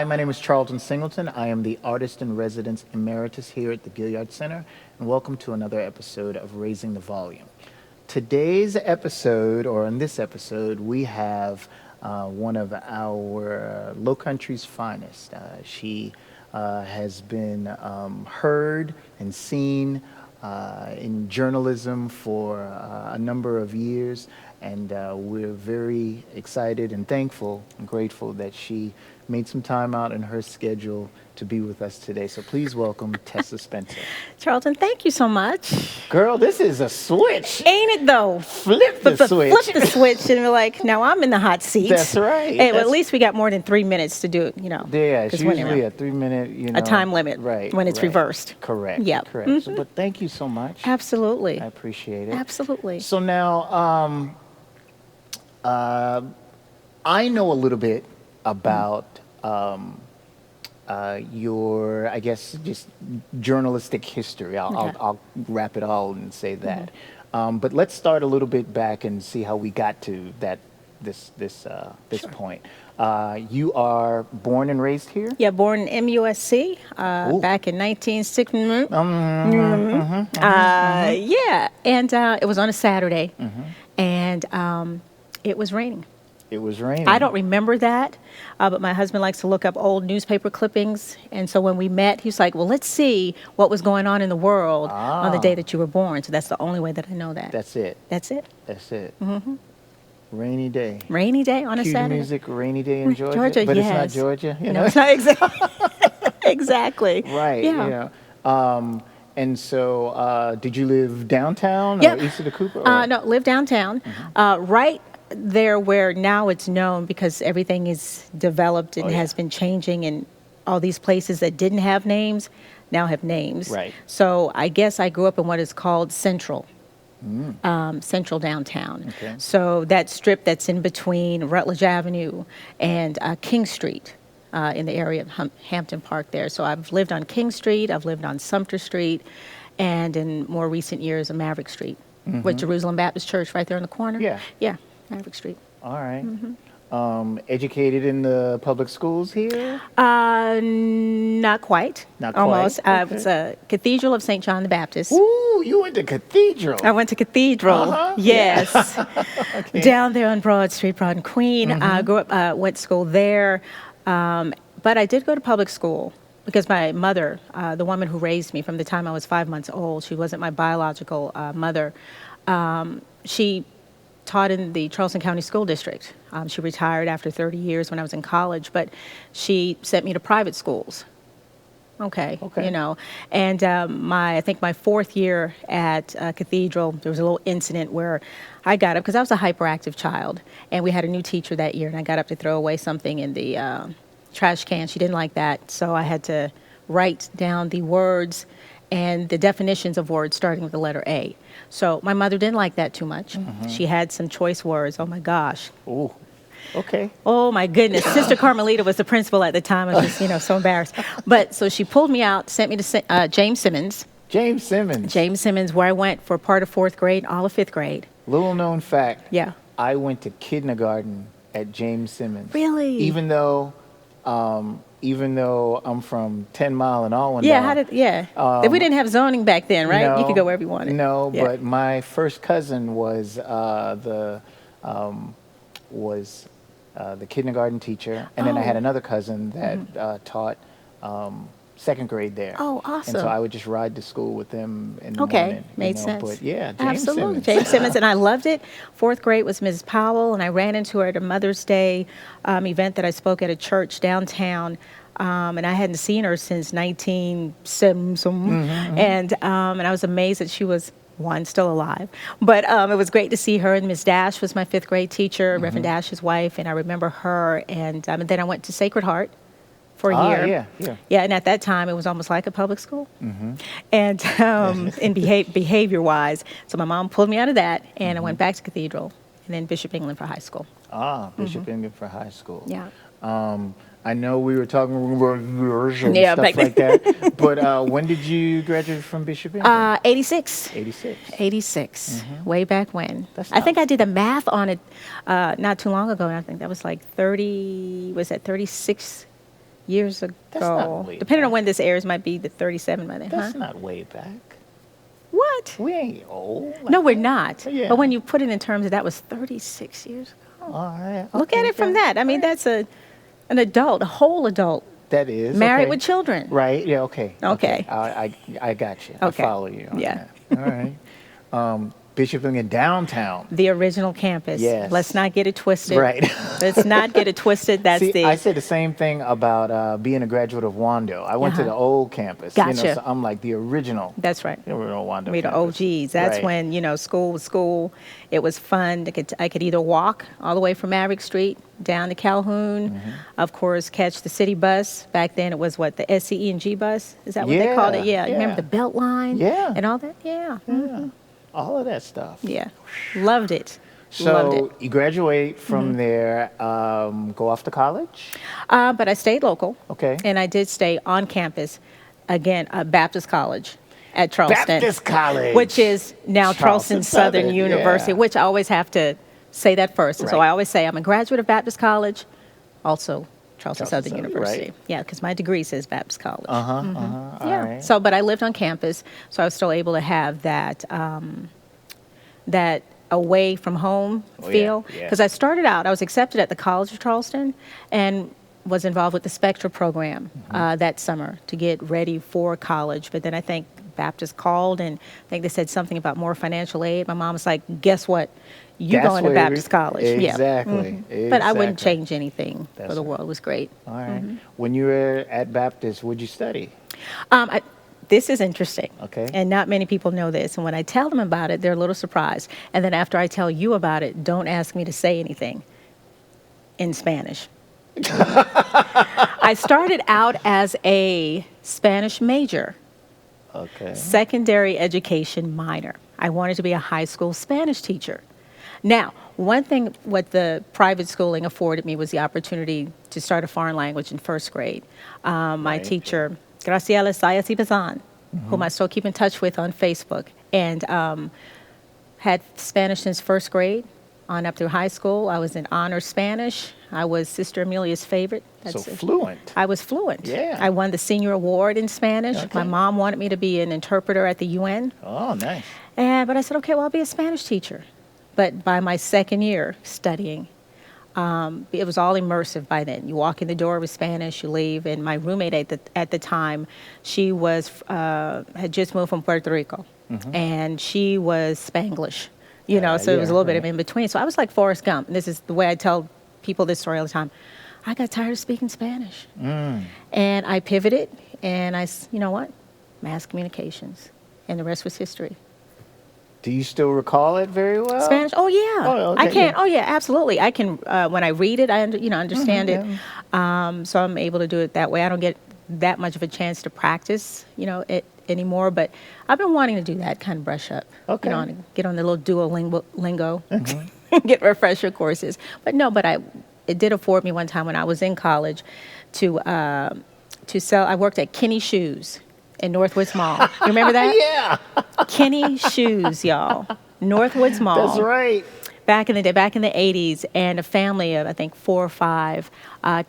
my name is Charlton Singleton. I am the Artist in Residence Emeritus here at the Gilliard Center, and welcome to another episode of Raising the Volume. Today's episode, or in this episode, we have one of our Low Country's finest. She has been heard and seen in journalism for a number of years, and we're very excited and thankful and grateful that she made some time out in her schedule to be with us today. So please welcome Tessa Spencer. Charlton, thank you so much. Girl, this is a switch. Ain't it though? Flip the switch. Flip the switch and we're like, now I'm in the hot seat. That's right. Hey, well, at least we got more than 3 minutes to do it, Yeah, it's usually a 3 minute, a time limit. Right. When it's right. Correct. Correct. Yeah. Correct. Mm-hmm. So, but thank you so much. Absolutely. I appreciate it. Absolutely. So now, I know a little bit about your, I guess, just journalistic history. I'll wrap it all and say that. Mm-hmm. But let's start a little bit back and see how we got to this Sure. point. You are born and raised here? Yeah, born in MUSC back in 1960. Yeah, and it was on a Saturday, and it was raining. It was raining. I don't remember that, but my husband likes to look up old newspaper clippings. And so when we met, he was like, well, let's see what was going on in the world on the day that you were born. So that's the only way that I know that. That's it. That's it. That's it. Mm-hmm. Rainy day. Rainy day on a Cue Saturday. music, rainy day in Georgia. Georgia, but yes. it's not Georgia. You No, know? it's not exactly. Right. Yeah. And so, did you live downtown Yep. or east of the Cooper? No, live downtown. Right there where now it's known because everything is developed and has been changing, and all these places that didn't have names now have names. Right. So I guess I grew up in what is called Central. Central downtown. Okay. So that strip that's in between Rutledge Avenue and King Street in the area of Hampton Park there. So I've lived on King Street, I've lived on Sumter Street, and in more recent years, on Maverick Street with Jerusalem Baptist Church right there in the corner. Yeah. Yeah, Maverick Street. All right. Educated in the public schools here? Not quite. Not quite. Almost. Okay. It was a Cathedral of St. John the Baptist. Ooh, you went to Cathedral. I went to Cathedral. Yes. Okay. Down there on Broad Street, Broad and Queen. I grew up, went to school there. But I did go to public school because my mother, the woman who raised me from the time I was 5 months old, she wasn't my biological mother. She taught in the Charleston County School District. She retired after 30 years when I was in college, but she sent me to private schools. Okay. And I think my fourth year at Cathedral, there was a little incident where I got up, because I was a hyperactive child, and we had a new teacher that year, and I got up to throw away something in the trash can. She didn't like that, so I had to write down the words and the definitions of words starting with the letter A. So my mother didn't like that too much. She had some choice words. Oh my gosh. Ooh. Okay. Oh my goodness. Sister Carmelita was the principal at the time. I was just, so embarrassed. But so she pulled me out, sent me to James Simmons. James Simmons. James Simmons, where I went for part of fourth grade, all of fifth grade. Little known fact. Yeah. I went to kindergarten at James Simmons. Really? Even though I'm from 10 Mile and Allendale. Yeah, we didn't have zoning back then, right? No, you could go wherever you wanted. No, Yeah. but my first cousin was the kindergarten teacher, and then I had another cousin that taught second grade there. Oh, awesome. And so I would just ride to school with them in the morning. Made sense. But yeah, James Absolutely, Simmons. James Simmons, and I loved it. Fourth grade was Mrs. Powell, and I ran into her at a Mother's Day event that I spoke at a church downtown, and I hadn't seen her since 1970, and I was amazed that she was still alive. But it was great to see her, and Ms. Dash was my fifth grade teacher, Reverend Dash's wife, and I remember her, and then I went to Sacred Heart for a year. Yeah, and at that time, it was almost like a public school. And in behavior-wise, so my mom pulled me out of that, and I went back to Cathedral, and then Bishop England for high school. Bishop England for high school. Yeah. I know we were talking about and Yeah, stuff back like that, but when did you graduate from Bishop England? 86. 86. 86, way back when. That's I think I did the math on it not too long ago, and I think that was like 36 years ago. That's not way Depending on back. when this airs, might be the 37 by then, That's huh? not way back. What? We ain't old. like No, we're that. not. Yeah. But when you put it in terms of that was 36 years ago. All right. Look at okay, it from yeah. that. I mean, that's an adult, a whole adult, That is married okay. with children. Right. Yeah. Okay. Okay. I got you. Okay. I follow you. On Yeah. that. All right. Bishopton downtown. The original campus. Yes. Let's not get it twisted. Right. Let's not get it twisted. That's See, the. I said the same thing about being a graduate of Wando. I went to Uh-huh. the old campus. Gotcha. So I'm like the original. That's right. The original Wando We the campus. OGs. That's Right. when, school was school. It was fun. I could either walk all the way from Maverick Street down to Calhoun, Mm-hmm. of course, catch the city bus. Back then it was what, the SCE and G bus? Is that what they called it? Yeah, Yeah. You remember yeah. the belt line? Yeah. And all that? Yeah. Yeah. All of that stuff. Yeah. Loved it. Loved So it. Mm-hmm. you graduate from there, go off to college. But I stayed local. Okay. And I did stay on campus, again, Baptist College at Charleston. Baptist College. Which is now Charleston Southern Southern, University, yeah. which I always have to say that first. And so Right. I always say I'm a graduate of Baptist College, also Charleston Southern Southern, University. right. Yeah, because my degree says Baptist College. All Yeah. right. So, but I lived on campus, so I was still able to have that that away from home Oh, yeah, feel. yeah. Because I started out, I was accepted at the College of Charleston, and was involved with the Spectra program that summer to get ready for college. But then I think Baptist called, and I think they said something about more financial aid. My mom was like, "Guess what? You That's going to where Baptist College?" Exactly. Yeah. But I wouldn't Exactly. change anything That's for the right. world. It was great. All right. When you were at Baptist, what'd you study? This is interesting. Okay. And not many people know this. And when I tell them about it, they're a little surprised. And then after I tell you about it, don't ask me to say anything in Spanish. I started out as a Spanish major, Okay. secondary education minor. I wanted to be a high school Spanish teacher. Now, one thing what the private schooling afforded me was the opportunity to start a foreign language in first grade. My Right. teacher, Graciela Sayas Ibazan, whom I still keep in touch with on Facebook, and had Spanish since first grade on up through high school. I was in honors Spanish. I was Sister Amelia's favorite. So fluent. I was fluent. Yeah. I won the senior award in Spanish. Okay. My mom wanted me to be an interpreter at the UN. Oh, nice. But I said, okay, well, I'll be a Spanish teacher. But by my second year studying, it was all immersive by then. You walk in the door with Spanish, you leave. And my roommate at the time, she was had just moved from Puerto Rico, and she was Spanglish. So it was a little bit of in between. So I was like Forrest Gump. And this is the way I tell people this story all the time. I got tired of speaking Spanish, and I pivoted, and you know what, mass communications, and the rest was history. Do you still recall it very well? Spanish? Oh yeah, Oh, okay, I can. yeah. Oh yeah, absolutely. I can. When I read it, I understand it. So I'm able to do it that way. I don't get that much of a chance to practice, it anymore. But I've been wanting to do that, kind of brush up. Okay. And get on the little Duolingo, get refresher courses. But it did afford me one time when I was in college to sell. I worked at Kenny Shoes in Northwoods Mall. You remember that? Yeah. Kenny Shoes, y'all. Northwoods Mall. That's right. Back in the day, back in the 80s, and a family of, I think, 4 or 5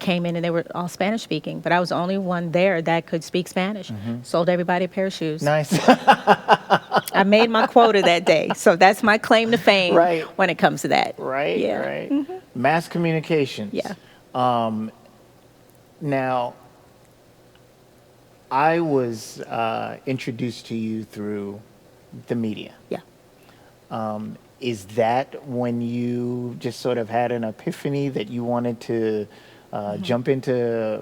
came in, and they were all Spanish speaking. But I was the only one there that could speak Spanish. Sold everybody a pair of shoes. Nice. I made my quota that day. So that's my claim to fame Right. when it comes to that. Right. Yeah. Right. Mass communications. Yeah. Now, I was introduced to you through the media. Yeah. Is that when you just sort of had an epiphany that you wanted to jump into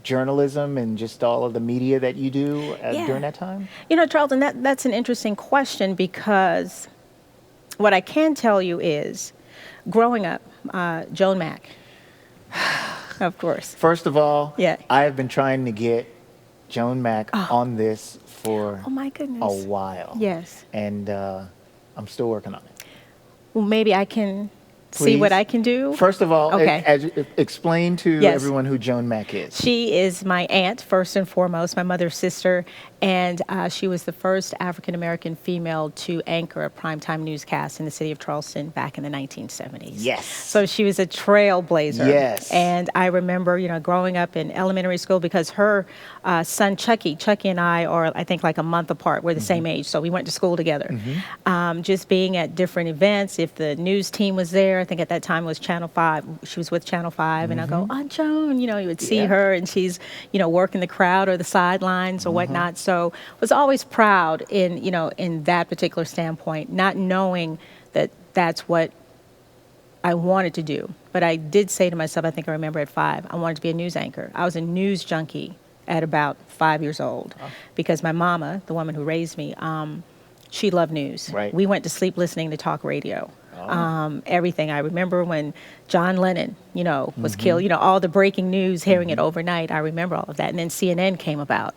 journalism and just all of the media that you do Yeah. during that time? Charlton, that's an interesting question, because what I can tell you is, growing up, Joan Mack, of course. First of all, Yeah. I have been trying to get Joan Mack on this for Oh my goodness. a while. Yes. And I'm still working on it. Well, maybe I can see what Please. I can do. First of all, Okay. explain to Yes. everyone who Joan Mack is. She is my aunt, first and foremost, my mother's sister, And she was the first African-American female to anchor a primetime newscast in the city of Charleston back in the 1970s. Yes. So she was a trailblazer. Yes. And I remember, growing up in elementary school, because her son Chucky and I are, I think, like a month apart. We're the same age, so we went to school together. Just being at different events, if the news team was there, I think at that time it was Channel 5. She was with Channel 5, and I go, Aunt Joan, you would see her, and she's, working the crowd or the sidelines or whatnot. So was always proud in that particular standpoint, not knowing that that's what I wanted to do. But I did say to myself, I think I remember at 5, I wanted to be a news anchor. I was a news junkie at about 5 years old because my mama, the woman who raised me, she loved news. Right. We went to sleep listening to talk radio. Everything. I remember when John Lennon, was killed, all the breaking news, hearing it overnight. I remember all of that. And then CNN came about.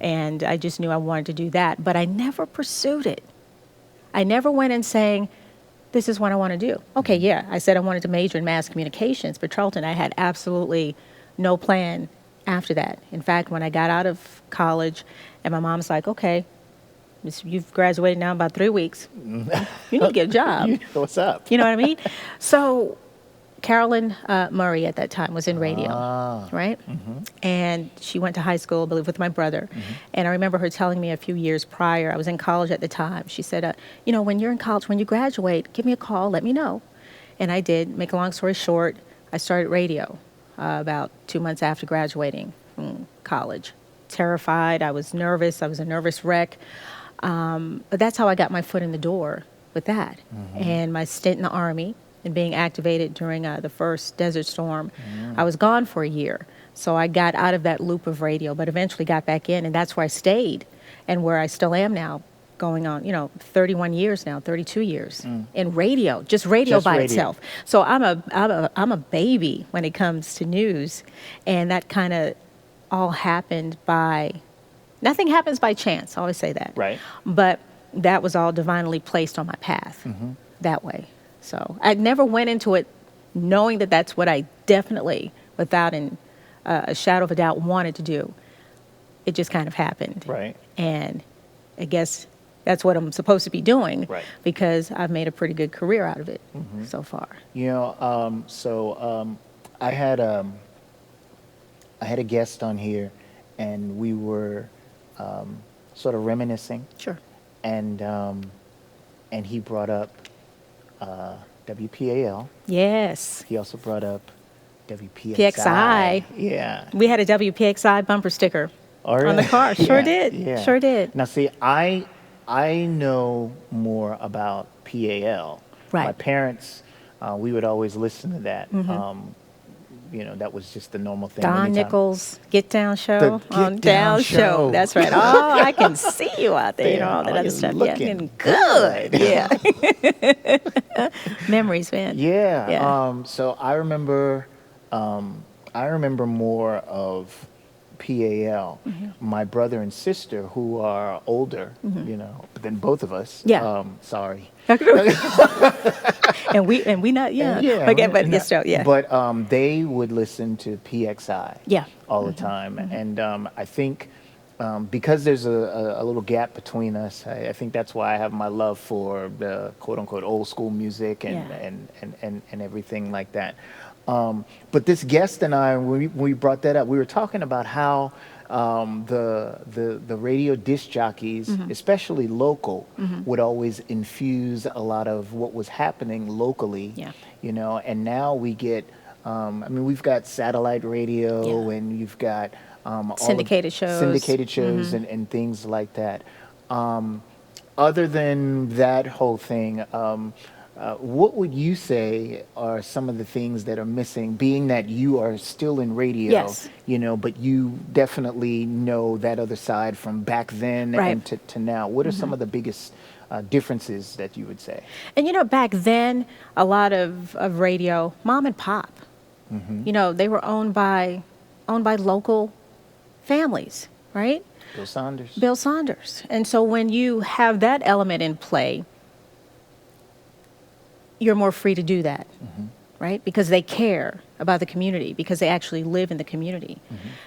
And I just knew I wanted to do that. But I never pursued it. I never went in saying, this is what I want to do. Okay, yeah, I said I wanted to major in mass communications, but Charlton, I had absolutely no plan after that. In fact, when I got out of college, and my mom's like, okay, you've graduated now in about 3 weeks. You need to get a job. What's up? You know what I mean? So Carolyn Murray at that time was in radio, right? And she went to high school, I believe, with my brother. And I remember her telling me a few years prior, I was in college at the time, she said, when you're in college, when you graduate, give me a call, let me know. And I did. Make a long story short, I started radio about 2 months after graduating from college. Terrified, I was nervous, I was a nervous wreck. But that's how I got my foot in the door with that. And my stint in the Army and being activated during the first Desert Storm, I was gone for a year. So I got out of that loop of radio, but eventually got back in, and that's where I stayed and where I still am now, going on, 31 years now, 32 years in radio, just radio by itself. So I'm a baby when it comes to news, and that kind of all happened nothing happens by chance. I always say that. Right. But that was all divinely placed on my path that way. So I never went into it knowing that that's what I definitely, without a shadow of a doubt, wanted to do. It just kind of happened. Right. And I guess that's what I'm supposed to be doing because I've made a pretty good career out of it so far. I had a guest on here, and we were sort of reminiscing. Sure. And he brought up WPAL. Yes. He also brought up WPXI. PXI. Yeah. We had a WPXI bumper sticker on the car. Sure did. Yeah. Sure did. Now, see, I know more about PAL. Right. My parents, we would always listen to that. That was just the normal thing. Don Nichols' Get Down Show on Down Show. That's right. Oh, I can see you out there. All that other stuff. Looking good. Yeah. Memories, man. Yeah. So I remember more of PAL. My brother and sister, who are older, than both of us. Yeah. Sorry. and we not young. Yeah. Okay, but it's still, yeah. But they would listen to PXI. Yeah. All the time, and I think because there's a little gap between us, I think that's why I have my love for the quote unquote old school music and everything like that. But this guest and I, when we brought that up, we were talking about how the radio disc jockeys, especially local, would always infuse a lot of what was happening locally. Yeah. And now we get, we've got satellite radio, and you've got syndicated shows and things like that. Other than that whole thing, what would you say are some of the things that are missing, being that you are still in radio, but you definitely know that other side from back then and to now? What are some of the biggest differences that you would say? And, back then, a lot of radio, mom and pop, they were owned by local families, right? Bill Saunders. And so when you have that element in play, you're more free to do that. right? Because they care about the community, because they actually live in the community.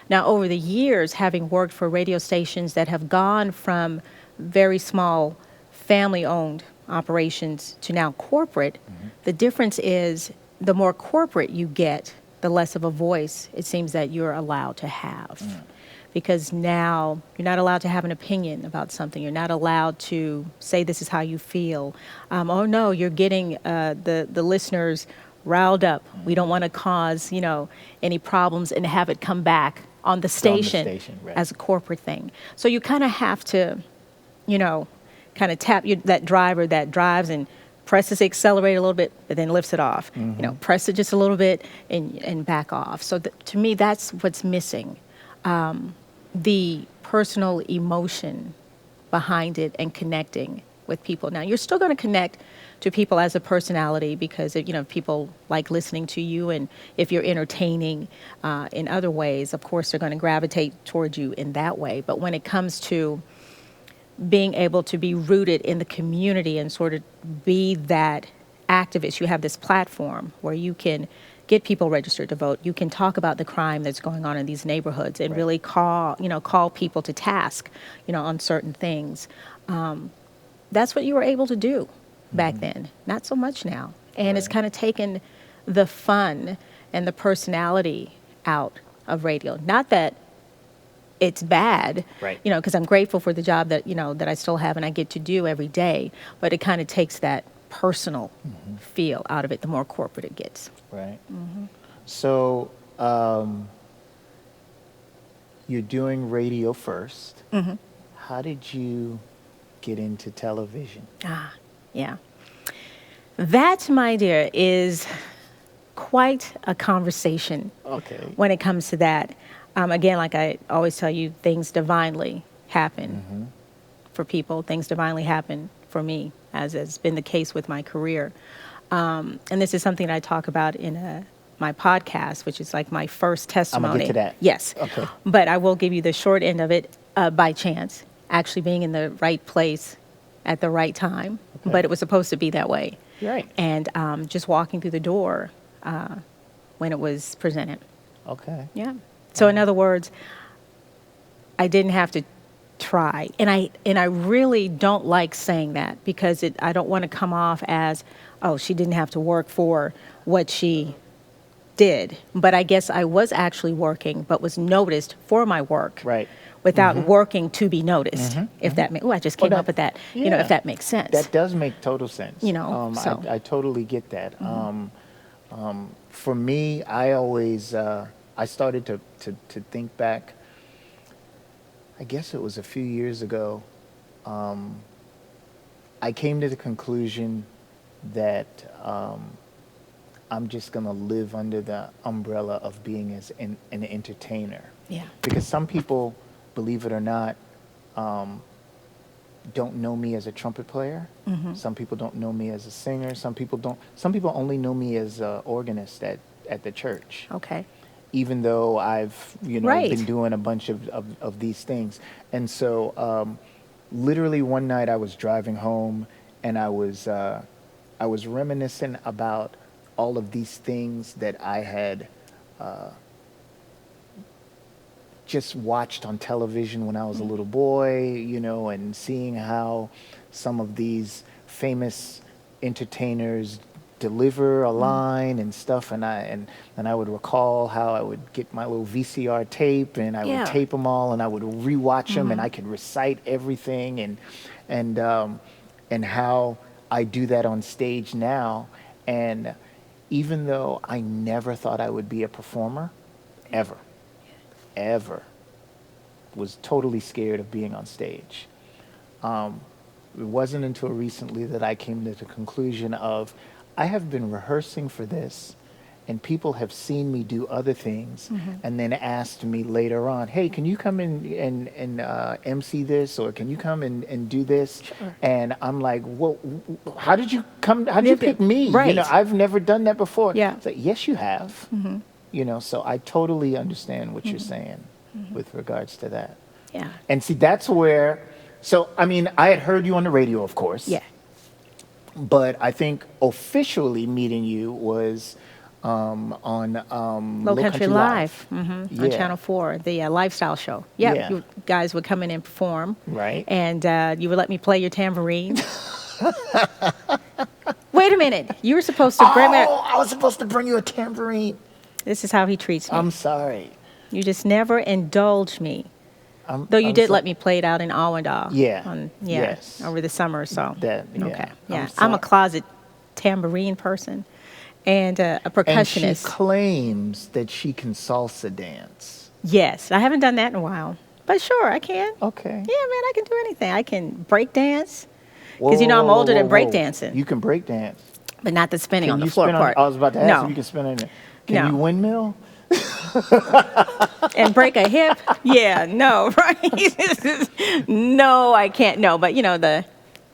Now, over the years, having worked for radio stations that have gone from very small family-owned operations to now corporate, the difference is the more corporate you get, the less of a voice it seems that you're allowed to have. Because now you're not allowed to have an opinion about something. You're not allowed to say this is how you feel. Oh no, you're getting the listeners riled up. We don't want to cause, any problems and have it come back on the station, right. as a corporate thing. So you kind of have to, kind of tap that driver that drives and presses the accelerator a little bit, but then lifts it off. Press it just a little bit and back off. So to me, that's what's missing. The personal emotion behind it and connecting with people. Now, you're still going to connect to people as a personality because, people like listening to you, and if you're entertaining in other ways, of course, they're going to gravitate towards you in that way. But when it comes to being able to be rooted in the community and sort of be that activist, you have this platform where you can get people registered to vote. You can talk about the crime that's going on in these neighborhoods and really call people to task, on certain things. That's what you were able to do back then. Not so much now. And it's kind of taken the fun and the personality out of radio. Not that it's bad, because I'm grateful for the job that, that I still have and I get to do every day, but it kind of takes that personal feel out of it the more corporate it gets. Right. So you're doing radio first. How did you get into television? Yeah. That, my dear, is quite a conversation when it comes to that. Again, like I always tell you, things divinely happen for people. Things divinely happen for me, as has been the case with my career. And this is something that I talk about in my podcast, which is like my first testimony. I'm going to get to that. Yes. Okay. But I will give you the short end of it by chance, actually being in the right place at the right time. But it was supposed to be that way. Right. And just walking through the door when it was presented. Okay. Yeah. So in other words, I didn't have to try. And I really don't like saying that because I don't want to come off as, oh, she didn't have to work for what she did. But I guess I was actually working, but was noticed for my work. Right. Without working to be noticed, if that makes, I just came up with that, if that makes sense. That does make total sense. So. I totally get that. For me, I always, I started to think back, I guess it was a few years ago, I came to the conclusion that I'm just going to live under the umbrella of being as an entertainer. Yeah. Because some people, believe it or not, don't know me as a trumpet player. Some people don't know me as a singer. Some people only know me as an organist at the church. Okay. Even though I've been doing a bunch of these things. And so literally one night I was driving home and I was reminiscing about all of these things that I had just watched on television when I was a little boy, and seeing how some of these famous entertainers deliver a line and stuff, and I would recall how I would get my little VCR tape and I would tape them all and I would rewatch them and I could recite everything and how I do that on stage now. And even though I never thought I would be a performer, ever, was totally scared of being on stage. It wasn't until recently that I came to the conclusion of, I have been rehearsing for this, and people have seen me do other things, and then asked me later on, hey, can you come and MC this, or can you come and do this? Sure. And I'm like, well, how did you come? How did you pick me? Right. I've never done that before. Yeah. It's like, yes, you have. So I totally understand what you're saying with regards to that. Yeah. And see, that's where, I had heard you on the radio, of course. Yeah. But I think officially meeting you was on Low Country Live, Yeah. on Channel 4, the lifestyle show. Yeah, Yeah. you guys would come in and perform. Right. And you would let me play your tambourine. Wait a minute. You were supposed to bring me. I was supposed to bring you a tambourine. This is how he treats me. I'm sorry. You just never indulge me. Though you did let me play it out in Awanda. Yeah. Yes. Over the summer or so. Yeah. Okay. Yeah. I'm I'm a sorry. closet tambourine person and a And percussionist. she claims that she can salsa dance. Yes. I haven't done that in a while. But sure, I can. Okay. Yeah, man, I can do anything. I can break dance. Because, I'm older than break dancing. You can break dance. But not the spinning Can on the you floor spin part. I was about to ask No. if you can spin on it. Can No. you windmill? And break a hip? Yeah, no, right? No, I can't. No, but the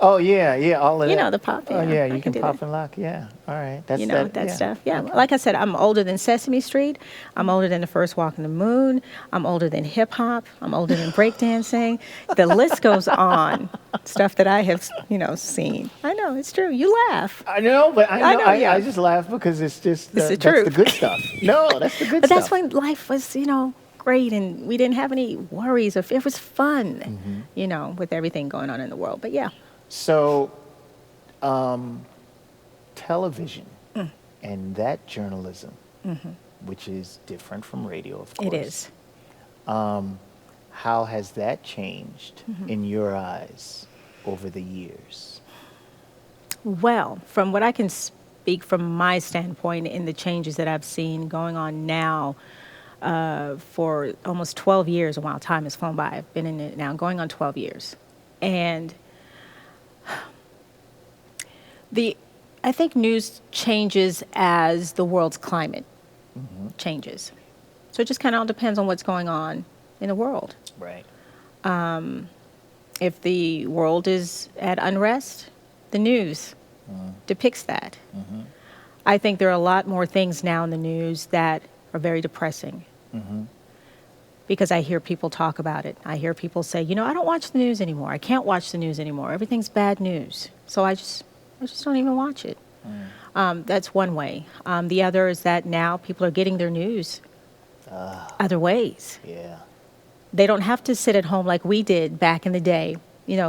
Oh yeah, all of that. the pop. Oh yeah, I you can do pop that. and lock. Yeah, all right. That's That stuff. Yeah, Okay. like I said, I'm older than Sesame Street. I'm older than The First Walk on the Moon. I'm older than hip hop. I'm older than breakdancing. The list goes on. Stuff that I have, seen. I know it's true. You laugh, I know, but I know. yeah. I just laugh because it's just It's the that's truth. the good stuff. No, that's the good but stuff. that's when life was, great, and we didn't have any worries. It was fun, with everything going on in the world. But yeah. So, television and that journalism, which is different from radio, of course. It is. How has that changed in your eyes over the years? Well, from what I can speak from my standpoint in the changes that I've seen going on now for almost 12 years, wow, time has flown by. I've been in it now going on 12 years. And I think news changes as the world's climate changes. So it just kind of all depends on what's going on in the world. Right. If the world is at unrest, the news depicts that. I think there are a lot more things now in the news that are very depressing because I hear people talk about it. I hear people say, I don't watch the news anymore. I can't watch the news anymore. Everything's bad news. So I just don't even watch it. That's one way. The other is that now people are getting their news other ways. Yeah. They don't have to sit at home like we did back in the day,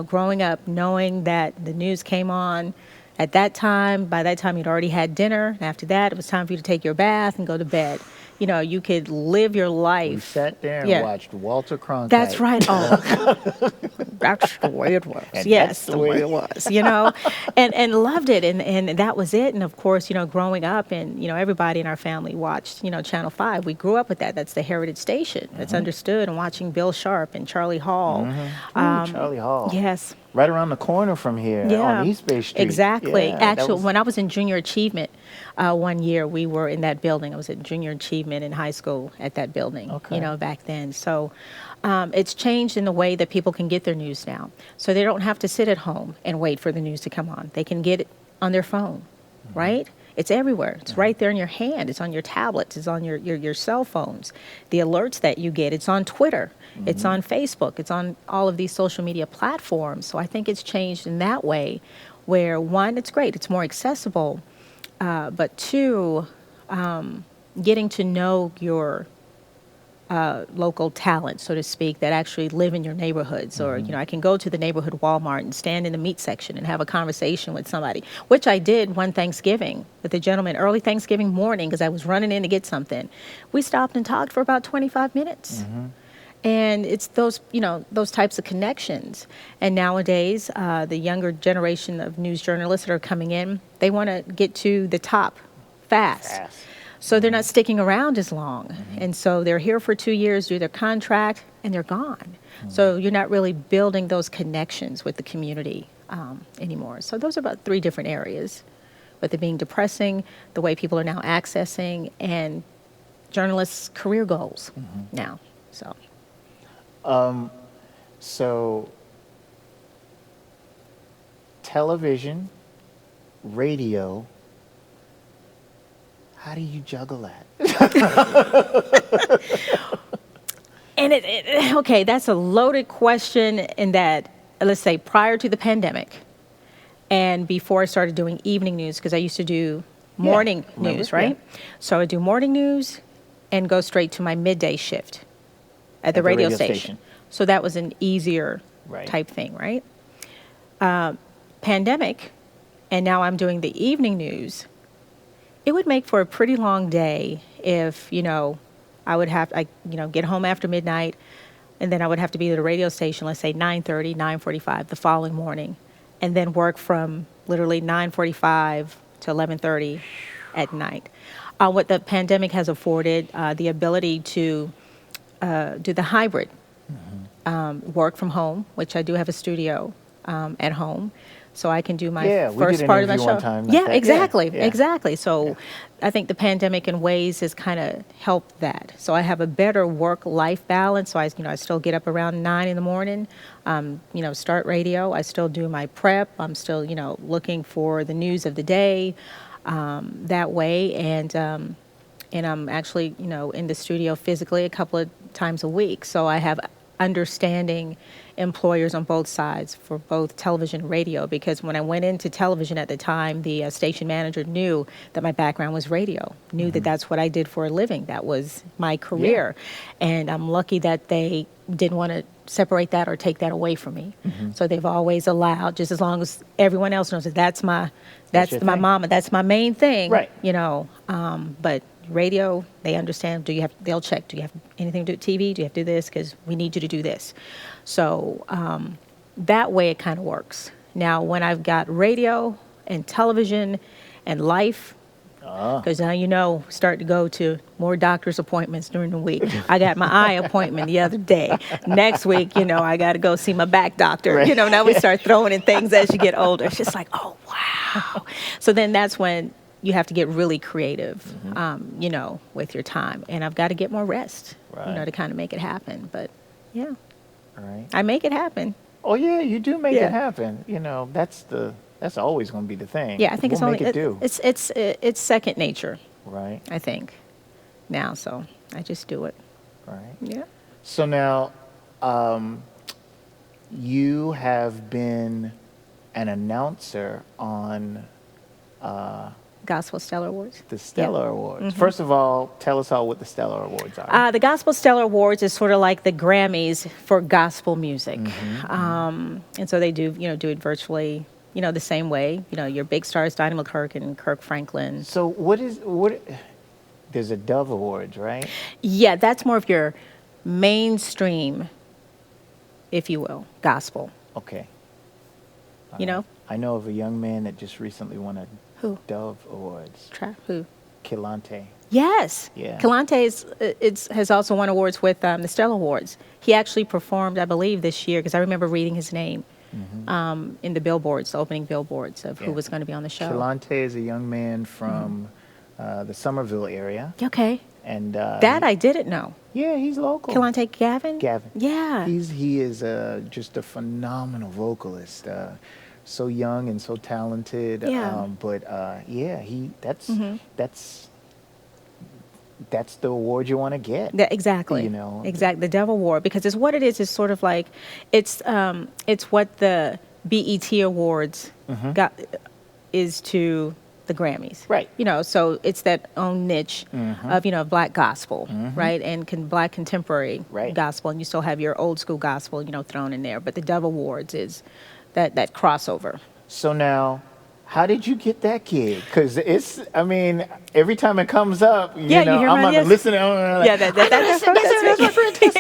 growing up, knowing that the news came on at that time. By that time, you'd already had dinner. And after that, it was time for you to take your bath and go to bed. You could live your life. We sat there and watched Walter Cronkite. That's right. Oh, that's the way it was. And Yes, that's the way it was, and loved it. And that was it. And of course, growing up and, everybody in our family watched, Channel 5. We grew up with that. That's the heritage station. That's understood. And watching Bill Sharp and Charlie Hall. Charlie Hall. Yes. Right around the corner from here on East Bay Street. Exactly. Yeah, Actually, when I was in junior achievement, one year we were in that building. I was at junior achievement in high school at that building, back then. So it's changed in the way that people can get their news now. So they don't have to sit at home and wait for the news to come on. They can get it on their phone, right? It's everywhere. It's right there in your hand. It's on your tablets. It's on your cell phones. The alerts that you get, it's on Twitter. It's on Facebook. It's on all of these social media platforms. So I think it's changed in that way where, one, it's great. It's more accessible. But two, getting to know your local talent, so to speak, that actually live in your neighborhoods. Or, I can go to the neighborhood Walmart and stand in the meat section and have a conversation with somebody, which I did one Thanksgiving with a gentleman early Thanksgiving morning because I was running in to get something. We stopped and talked for about 25 minutes. And it's those types of connections. And nowadays, the younger generation of news journalists that are coming in, they want to get to the top fast. So they're not sticking around as long. And so they're here for 2 years, do their contract, and they're gone. So you're not really building those connections with the community anymore. So those are about 3 different areas, with it being depressing, the way people are now accessing, and journalists' career goals now. So television, radio, how do you juggle that? And okay, that's a loaded question in that, let's say, prior to the pandemic and before I started doing evening news, because I used to do morning remember? news, right? Yeah. So I do morning news and go straight to my midday shift at the radio station. So that was an easier type thing, right? Pandemic, and now I'm doing the evening news. It would make for a pretty long day if, I would have, get home after midnight, and then I would have to be at the radio station, let's say 9:30, 9:45 the following morning, and then work from literally 9:45 to 11:30 at night. What the pandemic has afforded, the ability to do the hybrid, work from home, which I do have a studio at home. So I can do my first part of my show. Exactly. So I think the pandemic in ways has kind of helped that. So I have a better work-life balance. So I still get up around 9 in the morning, start radio. I still do my prep. I'm still, looking for the news of the day that way. And I'm actually, in the studio physically a couple of times a week. So I have understanding employers on both sides for both television and radio, because when I went into television at the time, the station manager knew that my background was radio, knew that that's what I did for a living. That was my career. And I'm lucky that they didn't want to separate that or take that away from me. So they've always allowed, just as long as everyone else knows that that's my mama, that's my main thing, right? But radio, they understand. They'll check. Do you have anything to do with TV? Do you have to do this? Because we need you to do this. So that way it kind of works. Now, when I've got radio and television and life, because now start to go to more doctor's appointments during the week. I got my eye appointment the other day. Next week, I got to go see my back doctor. Right. Now we start throwing in things as you get older. It's just like, oh, wow. So then that's when you have to get really creative, with your time. And I've got to get more rest, to kind of make it happen. But, yeah. Right. I make it happen. Oh, yeah, you do make it happen. That's always going to be the thing. Yeah, I think we'll it's second nature. Right. I think now, so I just do it. Right. Yeah. So now, you have been an announcer on Gospel Stellar Awards. The Stellar Awards. First of all, tell us all what the Stellar Awards are. The Gospel Stellar Awards is sort of like the Grammys for gospel music. And so they do it virtually, the same way. Your big stars, Dinah McCurk and Kirk Franklin. So there's a Dove Awards, right? Yeah, that's more of your mainstream, if you will, gospel. Okay. I know of a young man that just recently won a Who? Dove Awards. Who? Kilante. Yes. Yeah. Kilante has also won awards with the Stellar Awards. He actually performed, I believe, this year, because I remember reading his name in the billboards, the opening billboards of who was going to be on the show. Kilante is a young man from the Somerville area. Okay. And that I didn't know. Yeah, he's local. Kilante Gavin? Gavin. Yeah. He is just a phenomenal vocalist. So young and so talented. Yeah. That's the award you want to get. Exactly. Exactly. The Dove Award, because it's what it is sort of like it's what the BET Awards is to the Grammys. Right. So it's that own niche of Black gospel, right? And Black contemporary gospel, and you still have your old school gospel, thrown in there. But the Dove Awards is that crossover. So now, how did you get that gig? Because every time it comes up, I'm like listening. That's my friend Tessa.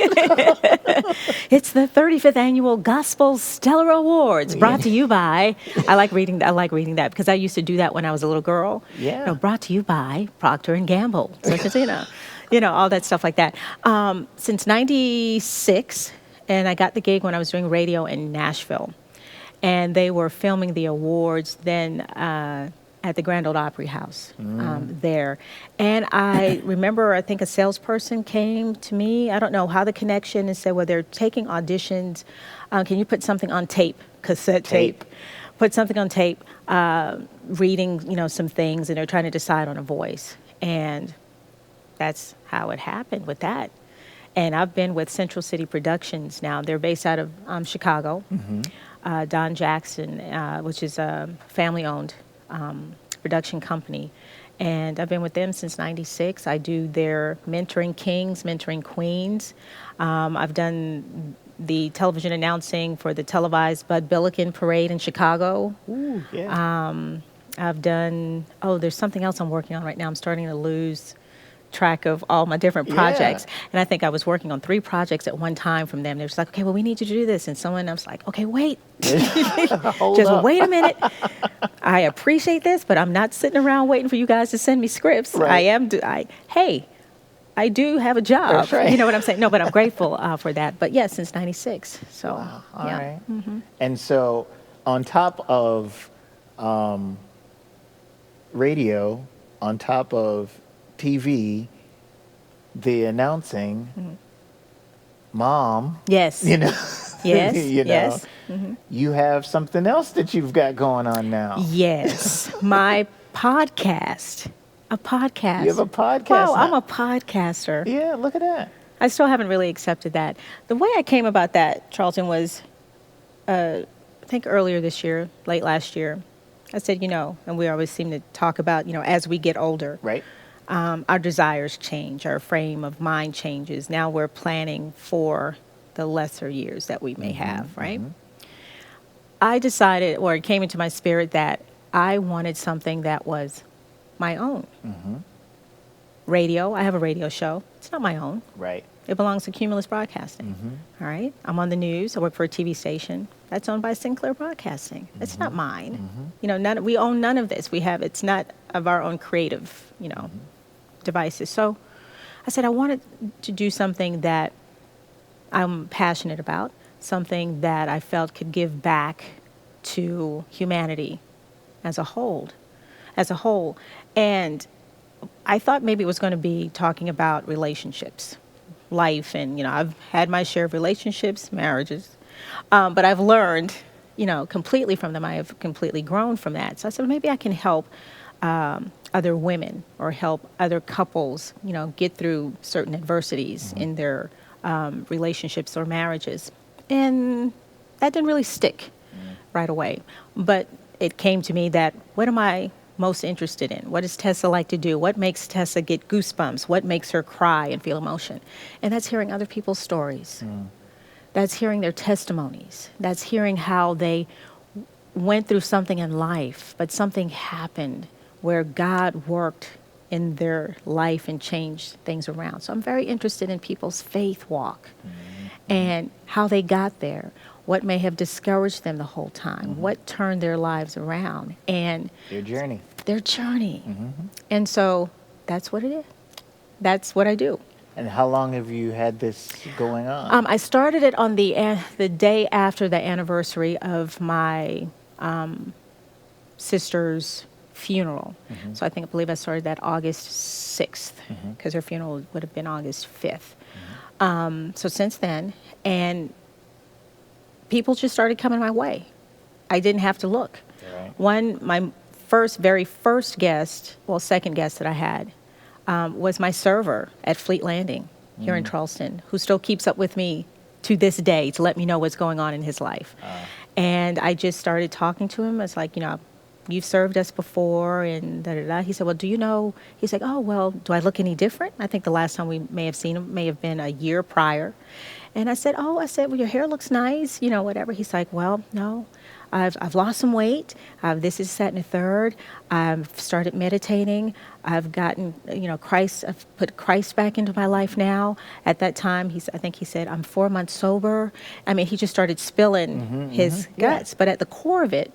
It's the 35th annual Gospel Stellar Awards, brought to you by. I like reading that because I used to do that when I was a little girl. Yeah. Brought to you by Procter and Gamble. Such as all that stuff like that. Since '96, and I got the gig when I was doing radio in Nashville. And they were filming the awards then at the Grand Ole Opry House there. And I remember, I think a salesperson came to me. I don't know how the connection, and said, well, they're taking auditions. Can you put something on tape, cassette tape? Put something on tape, reading, some things, and they're trying to decide on a voice. And that's how it happened with that. And I've been with Central City Productions now. They're based out of Chicago. Don Jackson, which is a family-owned production company. And I've been with them since '96. I do their mentoring kings, mentoring queens. I've done the television announcing for the televised Bud Billiken Parade in Chicago. Ooh, yeah. I've done, there's something else I'm working on right now. I'm starting to lose track of all my different projects. Yeah. And I think I was working on 3 projects at one time from them. They're just like, okay, well, we need you to do this. And I was like, okay, wait. Hold Just up. wait a minute. I appreciate this, but I'm not sitting around waiting for you guys to send me scripts. Right. I do have a job. That's right. You know what I'm saying? No, but I'm grateful for that. But yes, since '96. So, Wow. All yeah. right. And so on top of radio, on top of TV, the announcing, mom, Yes. you know, Yes. you know, Yes. you have something else that you've got going on now. Yes. My podcast. A podcast. You have a podcast Wow, now. I'm a podcaster. Yeah, look at that. I still haven't really accepted that. The way I came about that, Charlton, was I think earlier this year, late last year, I said, and we always seem to talk about, as we get older, Right. our desires change, our frame of mind changes. Now we're planning for the lesser years that we may have, right? I decided, or it came into my spirit, that I wanted something that was my own. Radio, I have a radio show. It's not my own. Right. It belongs to Cumulus Broadcasting. All right. I'm on the news. I work for a TV station that's owned by Sinclair Broadcasting. It's not mine. We own none of this. It's not of our own creative, devices. So I said I wanted to do something that I'm passionate about, something that I felt could give back to humanity as a whole. And I thought maybe it was going to be talking about relationships, life, and I've had my share of relationships, marriages, but I've learned completely from them. I have completely grown from that. So I said, well, maybe I can help other women or help other couples get through certain adversities in their relationships or marriages. And that didn't really stick right away, but it came to me that what am I most interested in? What does Tessa like to do? What makes Tessa get goosebumps? What makes her cry and feel emotion? And that's hearing other people's stories. That's hearing their testimonies. That's hearing how they went through something in life, but something happened where God worked in their life and changed things around. So I'm very interested in people's faith walk and how they got there. What may have discouraged them the whole time? What turned their lives around? And Your journey. their journey. And so that's what it is. That's what I do. And how long have you had this going on? I started it on the day after the anniversary of my sister's funeral. So I believe I started that August 6th because her funeral would have been August 5th. So since then, and people just started coming my way. I didn't have to look. Right. My very first guest, second guest that I had, was my server at Fleet Landing here in Charleston, who still keeps up with me to this day to let me know what's going on in his life. And I just started talking to him. It's like, you've served us before, and da-da-da. He said, well, do you know? He's like, oh, well, do I look any different? I think the last time we may have seen him may have been a year prior. And I said, well, your hair looks nice, whatever. He's like, well, no, I've lost some weight. This is that and a third. I've started meditating. I've gotten, Christ. I've put Christ back into my life now. At that time, I think he said, I'm 4 months sober. I mean, he just started spilling his guts. But at the core of it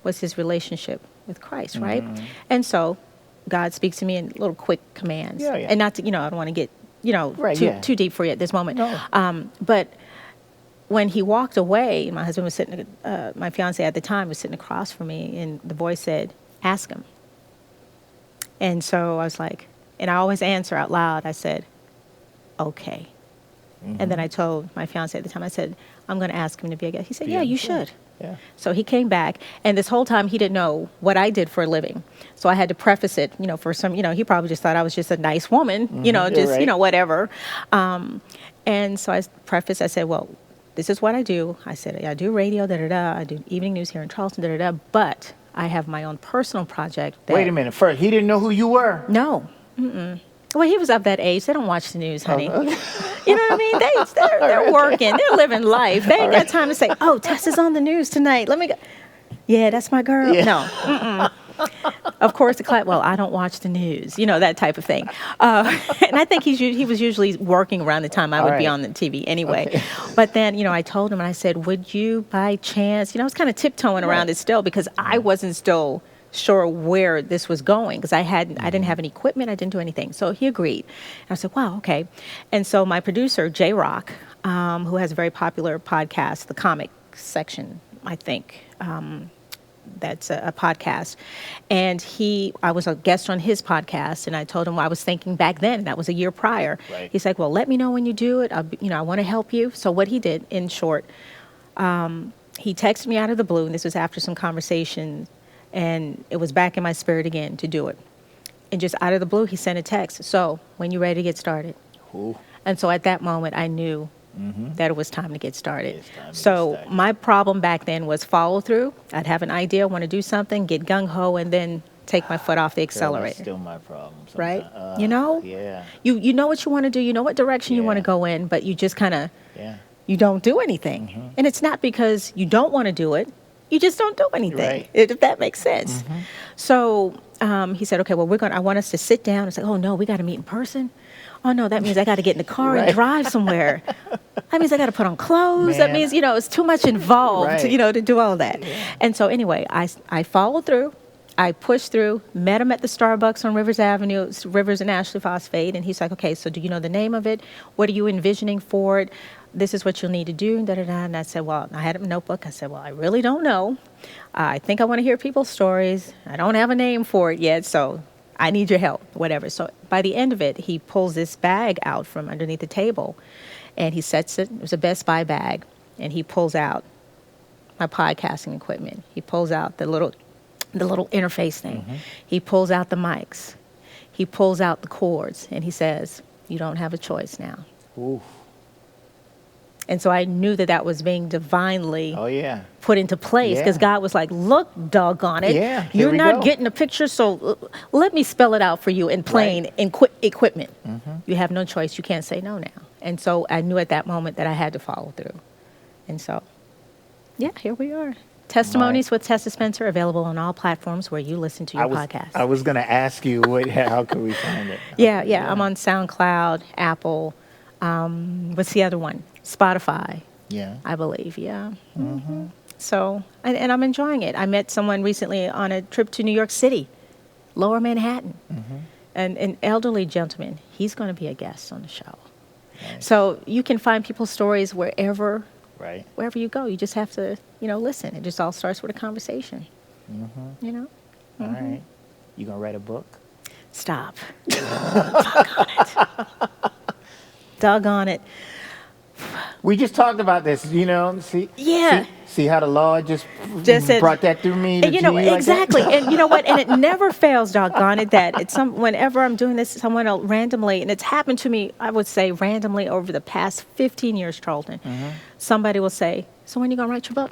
was his relationship with Christ, right? And so God speaks to me in little quick commands. Yeah. And not to, I don't want to get, too deep for you at this moment. No. But when he walked away, my husband was sitting, my fiance at the time was sitting across from me, and the voice said, ask him. And so I was like, and I always answer out loud, I said, okay. And then I told my fiance at the time, I said, I'm going to ask him to be a guest. He said, yeah, you should. Yeah. So he came back, and this whole time he didn't know what I did for a living. So I had to preface it, for some, he probably just thought I was just a nice woman, whatever. And so I prefaced, I said, well, this is what I do. I said, I do radio, I do evening news here in Charleston, but I have my own personal project. Wait a minute. First, he didn't know who you were. No. Mm-mm. Well, he was of that age. They don't watch the news, honey. Oh, okay. You know what I mean? They're working. They're living life. They ain't got time to say, "Oh, Tessa's on the news tonight. Let me go." Yeah, that's my girl. Yeah. No. Mm-mm. Of course, well, I don't watch the news. You know, that type of thing. And I think he was usually working around the time I would be on the TV anyway. Okay. But then, I told him, and I said, "Would you, by chance?" I was kind of tiptoeing around it still because I wasn't still sure where this was going because I didn't have any equipment. I didn't do anything. So he agreed. And I said, wow, okay. And so my producer, J-Rock, who has a very popular podcast, The Comic Section, I think, that's a podcast. And I was a guest on his podcast, and I told him I was thinking back then, that was a year prior. Right. He's like, well, let me know when you do it. I want to help you. So what he did, in short, he texted me out of the blue, and this was after some conversation, and it was back in my spirit again to do it. And just out of the blue, he sent a text. So when you ready to get started? Ooh. And so at that moment, I knew that it was time to get started. So my problem back then was follow through. I'd have an idea, want to do something, get gung-ho, and then take my foot off the accelerator. That's still my problem. Right? Yeah. You know what you want to do. You know what direction you want to go in, but you just kind of, you don't do anything. And it's not because you don't want to do it. You just don't do anything, if that makes sense. So he said, okay, well, I want us to sit down. It's like, oh, no, we got to meet in person. Oh, no, that means I got to get in the car and drive somewhere. That means I got to put on clothes. That means, it's too much involved, to do all that. And so anyway, I followed through. I pushed through, met him at the Starbucks on Rivers Avenue, Rivers and Ashley Phosphate. And he's like, okay, so do you know the name of it? What are you envisioning for it? This is what you'll need to do, da-da-da. And I said, well, I had a notebook. I said, well, I really don't know. I think I want to hear people's stories. I don't have a name for it yet, so I need your help, whatever. So by the end of it, he pulls this bag out from underneath the table, and he sets it. It was a Best Buy bag, and he pulls out my podcasting equipment. He pulls out the little interface thing. He pulls out the mics. He pulls out the cords, and he says, you don't have a choice now. Ooh. And so I knew that was being divinely put into place because God was like, look, doggone it. You're not getting a picture, so let me spell it out for you in plain equipment. You have no choice. You can't say no now. And so I knew at that moment that I had to follow through. And so, here we are. Testimonies with Tessa Spencer, available on all platforms where you listen to your podcast. I was going to ask you, how can we find it? Yeah. I'm on SoundCloud, Apple. What's the other one? Spotify. Yeah. I believe, So, and I'm enjoying it. I met someone recently on a trip to New York City, Lower Manhattan, and an elderly gentleman. He's going to be a guest on the show. Nice. So you can find people's stories wherever you go. You just have to, listen. It just all starts with a conversation. All right. You going to write a book? Stop. Doggone it. Doggone it. We just talked about this, see? Yeah. See how the Lord just brought that through me? And, exactly. Like and you know what? And it never fails, doggone it, that it's whenever I'm doing this, someone else randomly, and it's happened to me, I would say randomly over the past 15 years, Charlton, somebody will say, so when are you going to write your book?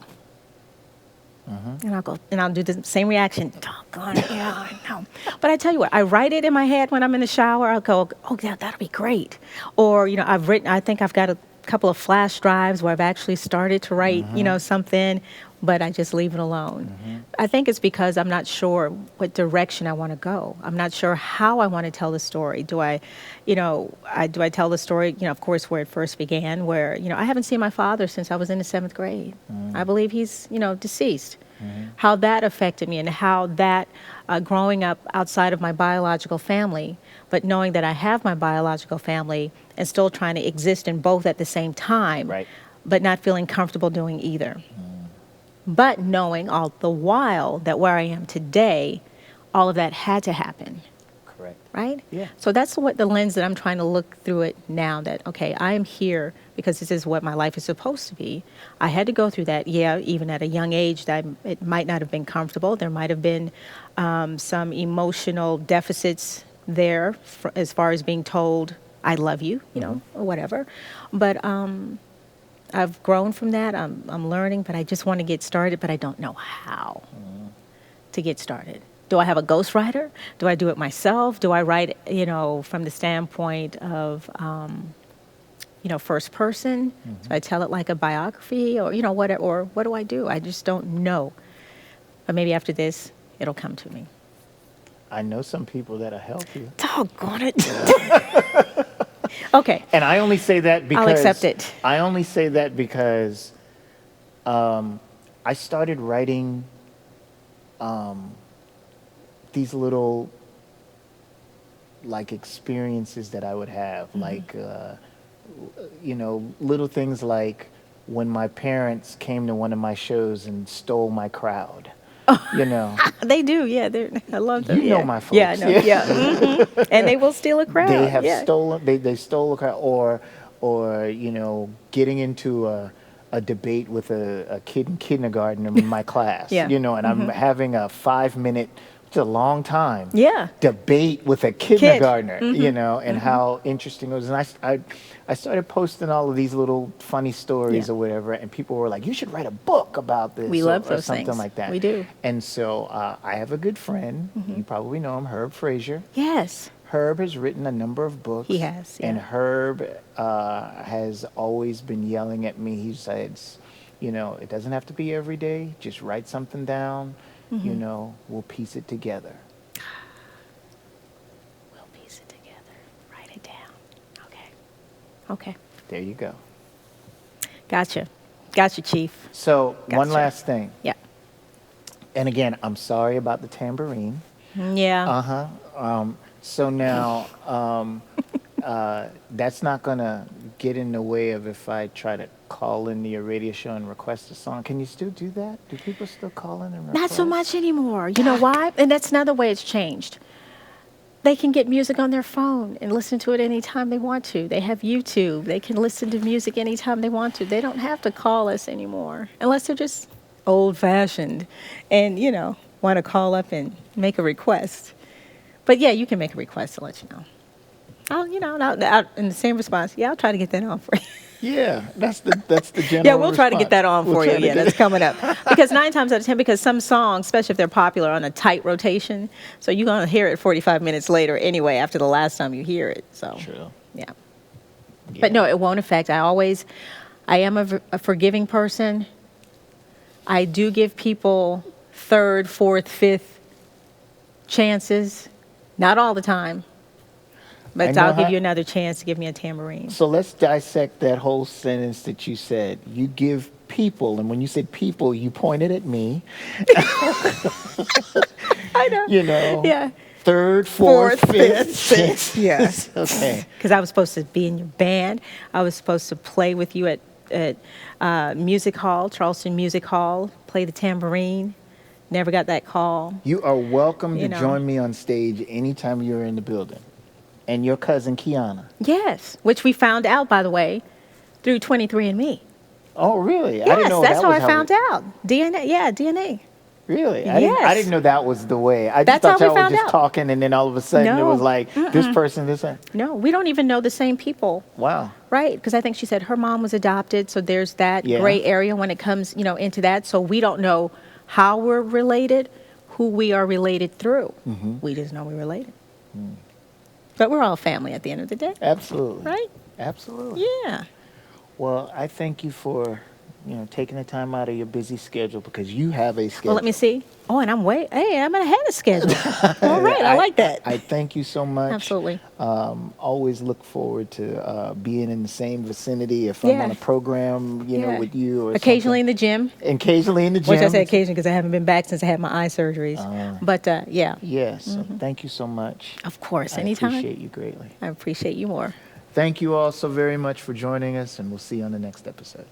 And I'll go, and I'll do the same reaction. Doggone it, I know. But I tell you what, I write it in my head when I'm in the shower. I'll go, oh, yeah, that'll be great. Or, I think I've got a couple of flash drives where I've actually started to write, something, but I just leave it alone. I think it's because I'm not sure what direction I want to go. I'm not sure how I want to tell the story. Do I tell the story, of course, where it first began, where, I haven't seen my father since I was in the 7th grade. I believe he's, deceased. How that affected me and how that growing up outside of my biological family, but knowing that I have my biological family and still trying to exist in both at the same time, but not feeling comfortable doing either. But knowing all the while that where I am today, all of that had to happen. Correct. Right? Yeah. So that's what the lens that I'm trying to look through it now, that, okay, I am here because this is what my life is supposed to be. I had to go through that, even at a young age, that it might not have been comfortable. There might have been some emotional deficits there as far as being told, I love you, or whatever. But I've grown from that. I'm learning, but I just want to get started, but I don't know how. to get started? Do I have a ghostwriter? Do I do it myself? Do I write, from the standpoint of, first person? Mm-hmm. Do I tell it like a biography or what do I do? I just don't know. But maybe after this, it'll come to me. I know some people that'll help you. Doggone it. Okay. And I only say that because... I'll accept it. I only say that because I started writing these little, like, experiences that I would have. Mm-hmm. Like, little things like when my parents came to one of my shows and stole my crowd. They do, yeah. I love them. You know my folks. Yeah, I know. Yeah. Mm-hmm. And they will steal a crowd. They have stolen. They stole a crowd, or getting into a debate with a kid in kindergarten in my class. Yeah. And I'm having a 5-minute, it's a long time. Yeah. Debate with a kindergartner. Mm-hmm. And how interesting it was. And I started posting all of these little funny stories or whatever, and people were like, "You should write a book about this." We love those or something things. Like that. We do. And so I have a good friend. Mm-hmm. You probably know him, Herb Frazier. Yes. Herb has written a number of books. He has, yeah. And Herb has always been yelling at me. He says, it doesn't have to be every day. Just write something down. Mm-hmm. We'll piece it together. Okay. There you go. Gotcha, Chief. So one last thing. Yeah. And again, I'm sorry about the tambourine. Yeah. So now that's not going to get in the way of if I try to call into your radio show and request a song. Can you still do that? Do people still call in and request? Not so much anymore. You know why? And that's another way it's changed. They can get music on their phone and listen to it anytime they want to. They have YouTube. They can listen to music anytime they want to. They don't have to call us anymore unless they're just old-fashioned and, want to call up and make a request. But, yeah, you can make a request to let you know. I'll in the same response, I'll try to get that on for you. Yeah, that's the general Yeah, we'll try to response. get that on for you. Yeah, that's coming up. Because 9 times out of 10, because some songs, especially if they're popular, are on a tight rotation, so you're going to hear it 45 minutes later anyway after the last time you hear it. So, True. Yeah. But no, it won't affect. I am a forgiving person. I do give people 3rd, 4th, 5th chances. Not all the time. But I'll give you another chance to give me a tambourine. So let's dissect that whole sentence that you said. You give people, and when you said people, you pointed at me. I know. Yeah. 3rd, 4th, 5th, 6th. Yes. Okay. Because I was supposed to be in your band. I was supposed to play with you at Music Hall, Charleston Music Hall, play the tambourine. Never got that call. You are welcome to join me on stage anytime you're in the building. And your cousin Kiana. Yes, which we found out, by the way, through 23andMe. Oh, really? Yes, I didn't know that's how I found out. DNA, DNA. Really? Yes. I didn't know that was the way. I just That's thought how we y'all were found just out. talking, and then all of a sudden it was like, this person, this one. No, we don't even know the same people. Wow. Right, because I think she said her mom was adopted, so there's that gray area when it comes, into that. So we don't know how we're related, who we are related through. Mm-hmm. We just know we're related. Mm. But we're all family at the end of the day. Absolutely. Right? Absolutely. Yeah. Well, I thank you for, taking the time out of your busy schedule because you have a schedule. Well, let me see. Oh, and I'm ahead of schedule. All right, I like that. I thank you so much. Absolutely. Always look forward to being in the same vicinity if I'm on a program, with you. Or occasionally in the gym. Occasionally in the gym. Which I say occasionally because I haven't been back since I had my eye surgeries. But, yeah. Yes. Mm-hmm. Thank you so much. Of course. Anytime. I appreciate you greatly. I appreciate you more. Thank you all so very much for joining us, and we'll see you on the next episode.